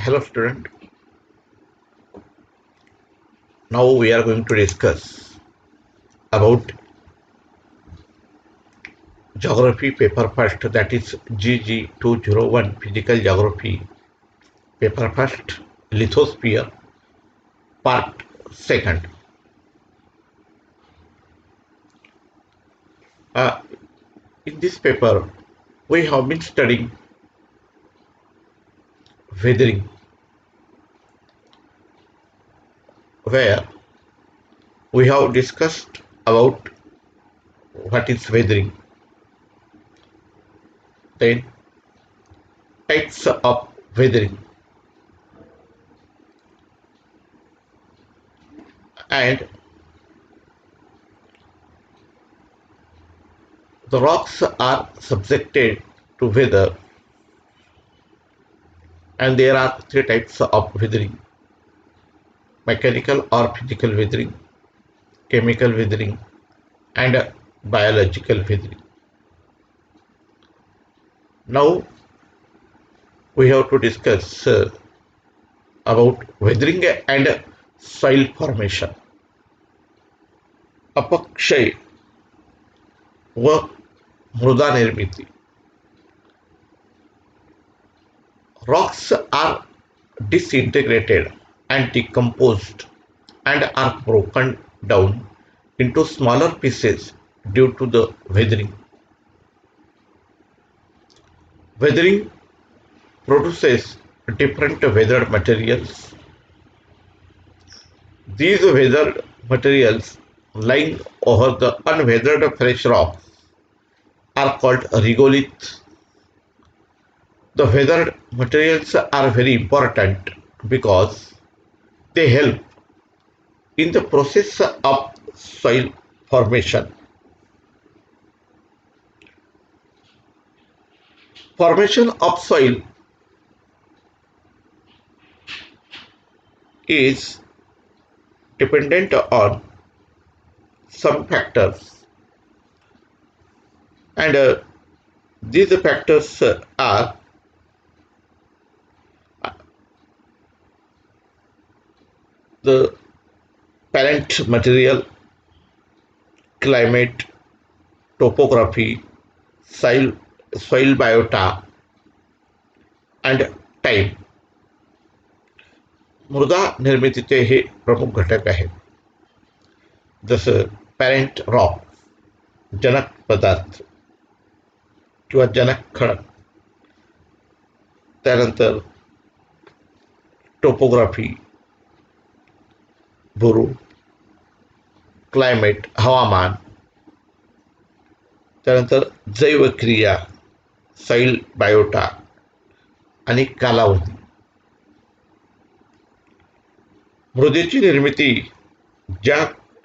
Hello student, now we are going to discuss about geography paper first, that is GG 201 physical geography paper first, lithosphere part second. Uh, in this paper we have been studying weathering, where we have discussed about what is weathering, then types of weathering, and the rocks are subjected to weather, and there are three types of weathering: mechanical or physical weathering, chemical weathering, and biological weathering. Now we have to discuss about weathering and soil formation. अपक्षय व मृदा निर्मिती. Rocks are disintegrated and decomposed and are broken down into smaller pieces due to the weathering. Weathering produces different weathered materials. These weathered materials lying over the unweathered fresh rocks are called regoliths. The weathered materials are very important because they help in the process of soil formation. Formation of soil is dependent on some factors, and these factors are the parent material, climate, topography, soil, soil biota, and time. मृदा निर्मितीचे हे प्रमुख घटक आहेत. जसं parent rock, जनक पदार्थ किंवा जनक खडक, त्यानंतर टोपोग्राफी, भूरू, क्लायमेट, हवामान, त्यानंतर जैवक्रिया, सॉइल बायोटा आणि कालावधी. मृदेची निर्मिती ज्या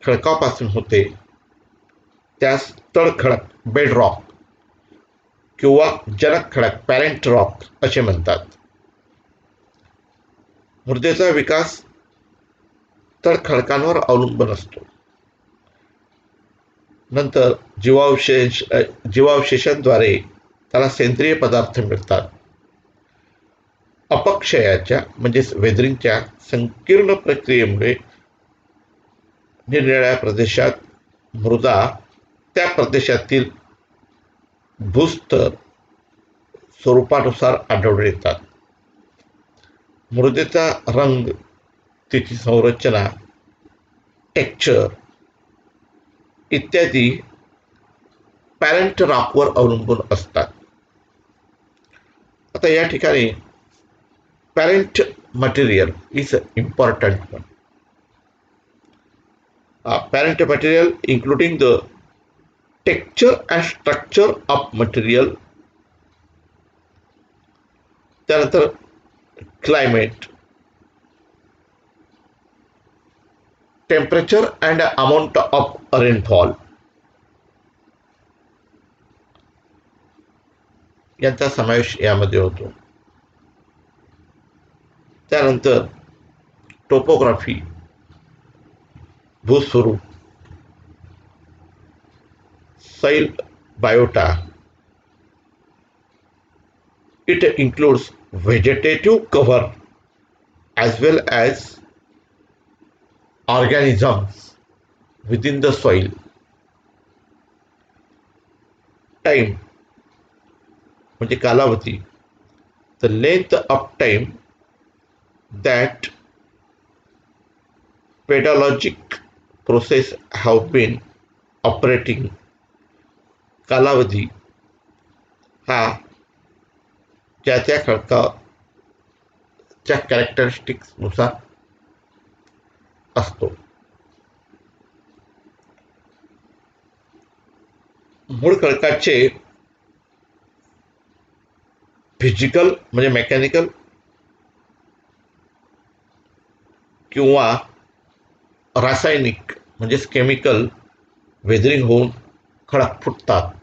खडकापासून होते त्यास तळखडक, बेड रॉक किंवा जनक खडक, पॅरेंट रॉक असे म्हणतात. मृदेचा विकास तळखडकांवर अवलंबून असतो. नंतर जीवावशेषांद्वारे त्याला सेंद्रिय पदार्थ मिळतात. अपक्षयाच्या म्हणजेच वेदरिंगच्या संकीर्ण प्रक्रियेमुळे निरनिराळ्या प्रदेशात मृदा त्या प्रदेशातील भूस्तर स्वरूपानुसार आढळून येतात. मृदेचा रंग, तिची संरचना, टेक्स्चर इत्यादी पॅरेंट रॉकवर अवलंबून असतात. आता या ठिकाणी parent material is important one. Parent material including the texture and structure of material, त्यानंतर climate, temperature and amount of rainfall यांचा समावेश यामध्ये होतो. त्यानंतर topography, भूस्वरूप, soil biota. It includes vegetative cover as well as organisms within the soil. Time म्हणजे कालावधी, the length of time that pedagogic process have been operating. कालावधी हा ज्या त्या खडकाच्या कॅरेक्टरिस्टिक्स नुसार असतो. मूळ खडकाचे फिजिकल म्हणजे मेकॅनिकल किंवा रासायनिक म्हणजेच केमिकल वेदरिंग होऊन खडक फुटतात,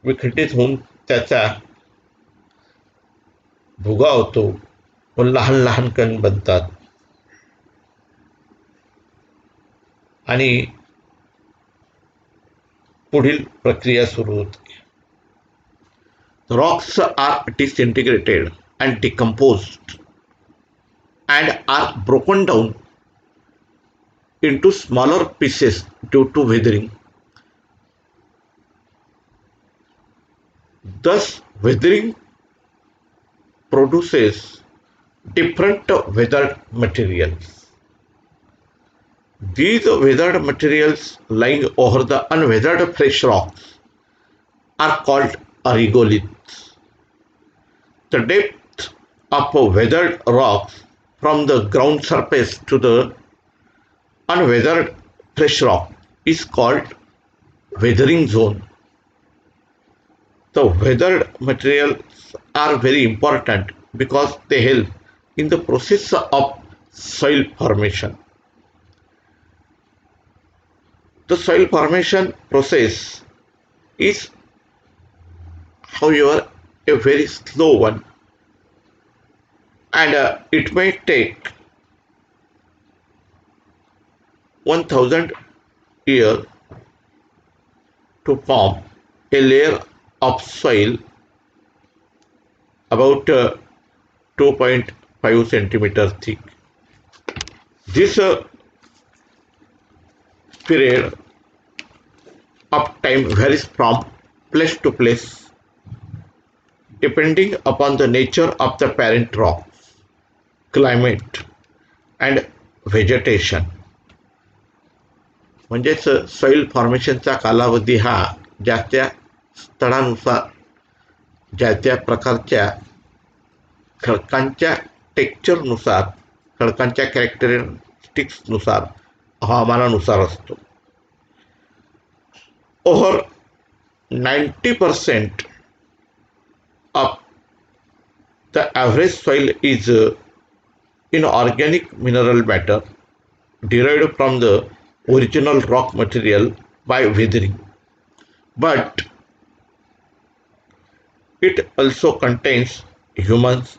विखंडित होऊन त्याचा भुगा होतो व लहान लहान कण बनतात आणि पुढील प्रक्रिया सुरू होते. Rocks are disintegrated and decomposed and are broken down into smaller pieces due to weathering. Thus, weathering produces different weathered materials. These weathered materials lying over the unweathered fresh rocks are called regoliths. The depth of weathered rocks from the ground surface to the unweathered fresh rock is called weathering zone. The weathered materials are very important because they help in the process of soil formation. The soil formation process is, however, a very slow one, and it may take 1000 years to form a layer of soil about 2.5 centimeters thick. This period of time varies from place to place depending upon the nature of the parent rock, climate and vegetation. म्हणजेच soil फॉर्मेशनचा कालावधी हा ज्या त्या स्थळानुसार, ज्या त्या प्रकारच्या खडकांच्या टेक्स्चरनुसार, खडकांच्या कॅरेक्टरिस्टिक्सनुसार, हवामानानुसार असतो. Over 90% of the average soil is inorganic mineral matter derived from the original rock material by weathering, but it also contains humus.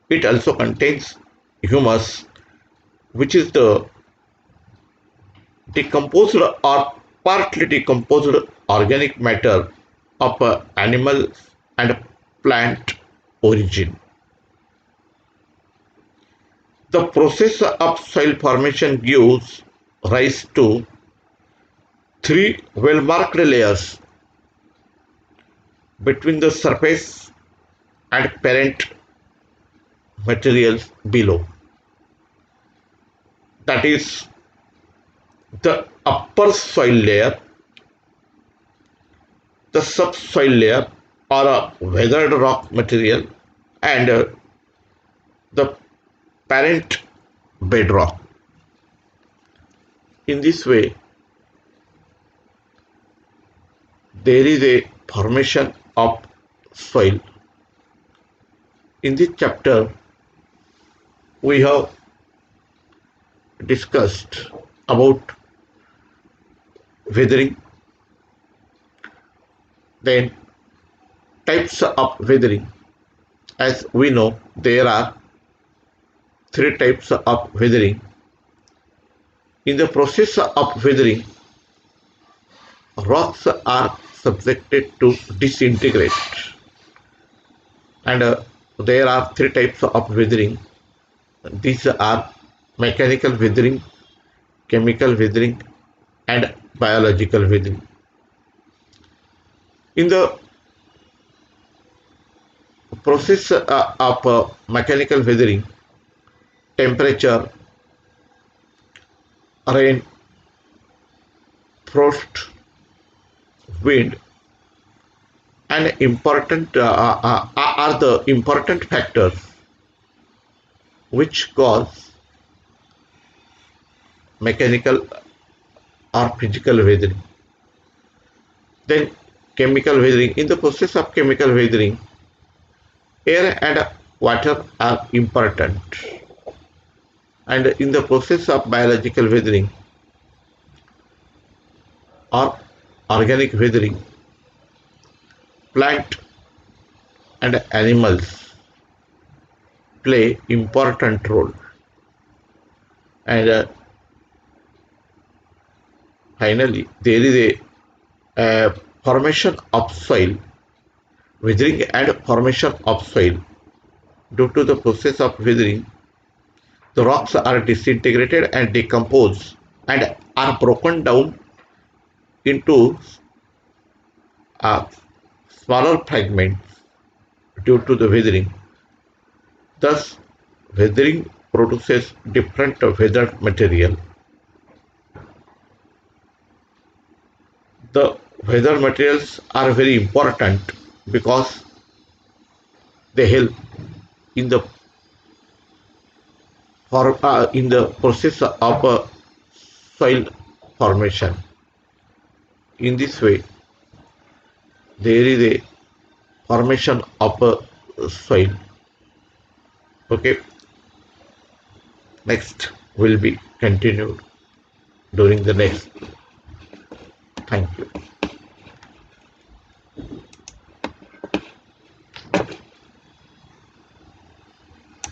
It also contains humus, which is the decomposed or partly decomposed organic matter of animal and plant origin. The process of soil formation gives rise to three well-marked layers between the surface and parent materials below. That is the upper soil layer, the subsoil layer or a weathered rock material, and the parent bedrock. In this way, there is a formation of soil. In this chapter, we have discussed about weathering, then types of weathering. As we know, there are three types of weathering. In the process of weathering, rocks are subjected to disintegrate, and there are three types of weathering. These are mechanical weathering, chemical weathering, and biological weathering. In the process of mechanical weathering, temperature, rain, frost, wind, and important are the important factors which cause mechanical or physical weathering. Then chemical weathering. In the process of chemical weathering, air and water are important. And in the process of biological weathering or organic weathering, plant and animals play important role. And finally, there is a formation of soil, weathering and formation of soil. Due to the process of weathering, the rocks are disintegrated and decomposed and are broken down into uh, smaller fragments due to the weathering. Thus, weathering produces different weathered material. The weathered materials are very important because they help in the in the process of soil formation. In this way, there is a formation of a soil. Okay, next will be continued during the next. Thank you.